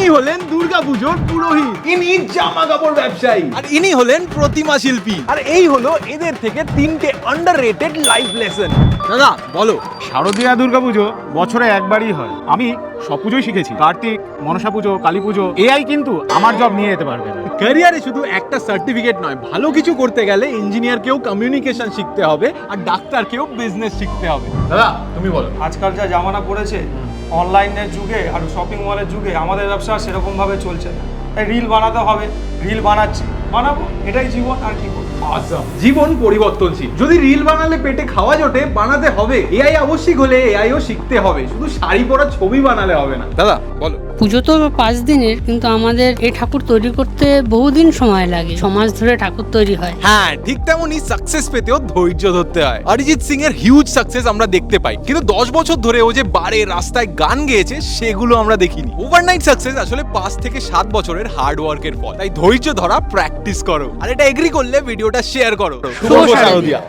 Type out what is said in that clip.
ইনি হলেন দুর্গাপুজোর পুরোহিত, ইনি জামা কাপড় ব্যবসায়ী, আর ইনি হলেন প্রতিমা শিল্পী। আর এই হলো এদের থেকে 3টে আন্ডাররেটেড লাইফ লেসন। দাদা বলো। শারদীয়া দুর্গাপুজো বছরে একবারই হয়। আমি সব পুজোই শিখেছি, কার্তিক, মনসা পুজো, কালী পুজো। এআই কিন্তু আমার জব নিয়ে যেতে পারবে না। ক্যারিয়ারে শুধু একটা সার্টিফিকেট নয়, ভালো কিছু করতে গেলে ইঞ্জিনিয়ারকেও কমিউনিকেশন শিখতে হবে আর ডাক্তারকেও বিজনেস শিখতে হবে। দাদা তুমি বলো। আজকাল যা জামানা পড়েছে, অনলাইনের যুগে আর শপিং মলের যুগে আমাদের ব্যবসা সেরকমভাবে চলছে না। তাই রিল বানাতে হবে, রিল বানাবো, এটাই জীবন, আর কি করবো। জীবন পরিবর্তনশীল, যদি রিল বানালে পেটে খাওয়া জোটে, বানাতে হবে। এআই আবশ্যিক হলে এআইও শিখতে হবে, শুধু শাড়ি পরা ছবি বানালে হবে না। দাদা বলো। পুজো তো 5 দিনের, কিন্তু আমাদের এই ঠাকুর তৈরি করতে বহুদিন সময় লাগে। সমাজ ধরে ঠাকুর তৈরি হয়। হ্যাঁ, ঠিক তেমনই সাকসেস পেতেও ধৈর্য ধরতে হয়। অরিজিৎ সিং এর হিউজ সাকসেস আমরা দেখতে পাই, কিন্তু 10 বছর ধরে ও যে বারে রাস্তায় গান গেয়েছে সেগুলো আমরা দেখিনি। ওভারনাইট সাকসেস আসলে 5 থেকে 7 বছরের হার্ড ওয়ার্কের ফল। তাই ধৈর্য ধরা, প্র্যাকটিস করো, আর এটা এগ্রি করলে ভিডিওটা শেয়ার করো। শুভ শারদিয়া।